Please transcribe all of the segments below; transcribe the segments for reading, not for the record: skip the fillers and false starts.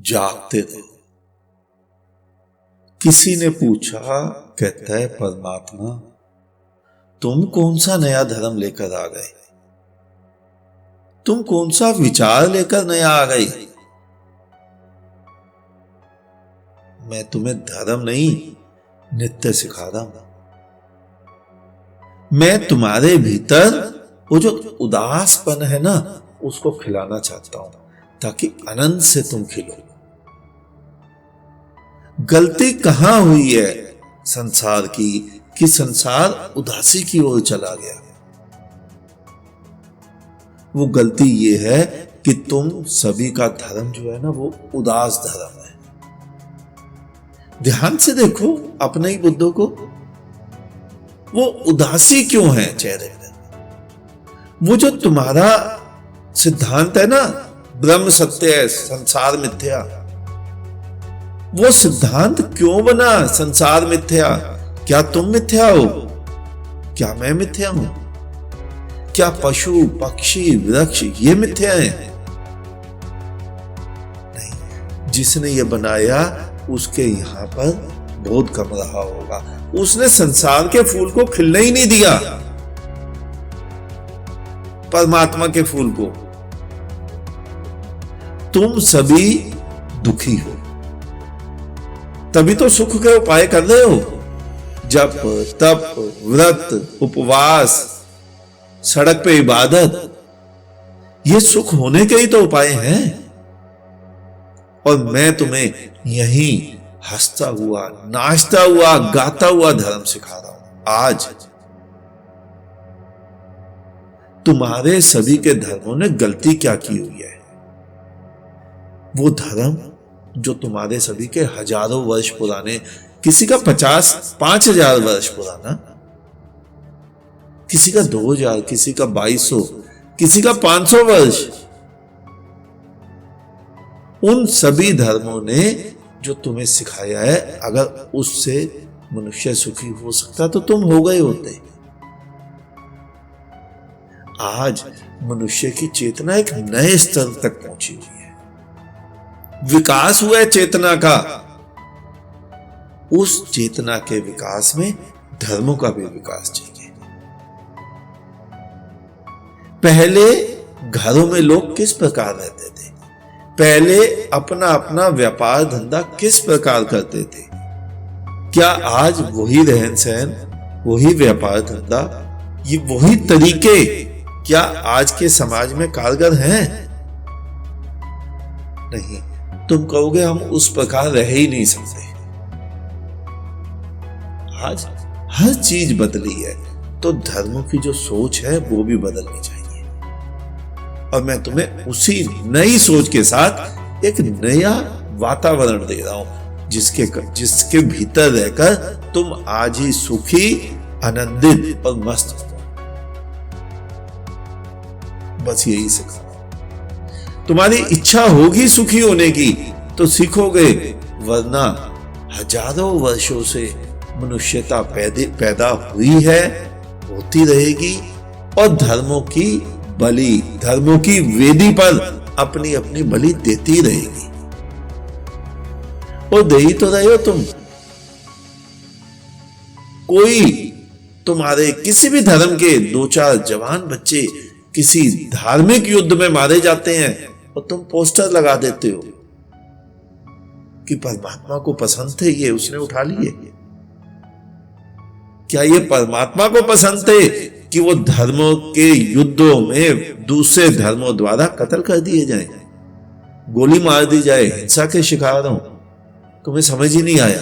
जागते रहो। किसी ने पूछा, कहता है परमात्मा तुम कौन सा नया धर्म लेकर आ गए, तुम कौन सा विचार लेकर नया आ गए। मैं तुम्हें धर्म नहीं नित्य सिखा रहा हूं। मैं तुम्हारे भीतर वो जो उदासपन है ना उसको खिलाना चाहता हूं ताकि आनंद से तुम खिलो। गलती कहां हुई है संसार की कि संसार उदासी की ओर चला गया। वो गलती ये है कि तुम सभी का धर्म जो है ना वो उदास धर्म है। ध्यान से देखो अपने ही बुद्धों को, वो उदासी क्यों है चेहरे पर। वो जो तुम्हारा सिद्धांत है ना ब्रह्म सत्य है संसार मिथ्या, वो सिद्धांत क्यों बना संसार मिथ्या। क्या तुम मिथ्या हो, क्या मैं मिथ्या हूं, क्या पशु पक्षी वृक्ष ये मिथ्या है। नहीं, जिसने ये बनाया उसके यहां पर बोध कम रहा होगा। उसने संसार के फूल को खिलने ही नहीं दिया, परमात्मा के फूल को। तुम सभी दुखी हो तभी तो सुख के उपाय कर रहे हो। जप तप व्रत उपवास सड़क पे इबादत, ये सुख होने के ही तो उपाय हैं। और मैं तुम्हें यही हंसता हुआ नाचता हुआ गाता हुआ धर्म सिखा रहा हूं। आज तुम्हारे सभी के धर्मों ने गलती क्या की हुई है, वो धर्म जो तुम्हारे सभी के हजारों वर्ष पुराने, किसी का 5,000 वर्ष पुराना, किसी का 2,000, किसी का 2,200, किसी का 500 वर्ष, उन सभी धर्मों ने जो तुम्हें सिखाया है, अगर उससे मनुष्य सुखी हो सकता तो तुम हो गए होते। आज मनुष्य की चेतना एक नए स्तर तक पहुंची हुई है, विकास हुआ है चेतना का। उस चेतना के विकास में धर्मों का भी विकास चाहिए। पहले घरों में लोग किस प्रकार रहते थे, पहले अपना अपना व्यापार धंधा किस प्रकार करते थे। क्या आज वही रहन सहन, वही व्यापार धंधा, ये वही तरीके क्या आज के समाज में कारगर हैं? नहीं, तुम कहोगे हम उस प्रकार रह ही नहीं सकते। आज हर चीज बदली है तो धर्मों की जो सोच है वो भी बदलनी चाहिए। और मैं तुम्हें उसी नई सोच के साथ एक नया वातावरण दे रहा हूं जिसके भीतर रहकर तुम आज ही सुखी आनंदित और मस्त हो। बस यही सिखा। तुम्हारी इच्छा होगी सुखी होने की तो सीखोगे, वरना हजारों वर्षों से मनुष्यता पैदा हुई है, होती रहेगी और धर्मों की वेदी पर अपनी अपनी बलि देती रहेगी। और दे ही तो रहे हो तुम। कोई तुम्हारे किसी भी धर्म के 2-4 जवान बच्चे किसी धार्मिक युद्ध में मारे जाते हैं और तुम पोस्टर लगा देते हो कि परमात्मा को पसंद थे ये, उसने उठा लिए। क्या ये परमात्मा को पसंद थे कि वो धर्मों के युद्धों में दूसरे धर्मों द्वारा कत्ल कर दिए जाएं, गोली मार दी जाए, हिंसा के शिकार हो? तुम्हें समझ ही नहीं आया।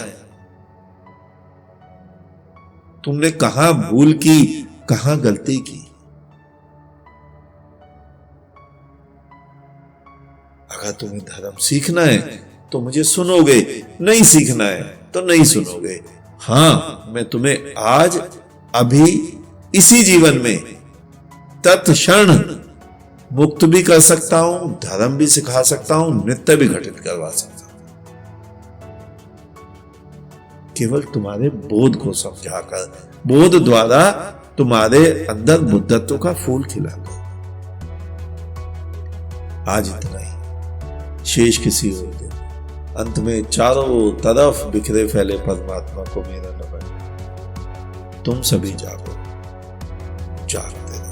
तुमने कहां भूल की, कहां गलती की। अगर तुम्हें धर्म सीखना है तो मुझे सुनोगे, नहीं सीखना है तो नहीं सुनोगे। हां, मैं तुम्हें आज अभी इसी जीवन में तत्क्षण मुक्त भी कर सकता हूं, धर्म भी सिखा सकता हूं, नृत्य भी घटित करवा सकता हूं। केवल तुम्हारे बोध को समझाकर, बोध द्वारा तुम्हारे अंदर बुद्धत्व का फूल खिलाकर। आज इतना ही, शेष किसी और दिन। अंत में चारों तरफ बिखरे फैले परमात्मा को मेरा नमन। तुम सभी जागो, जागते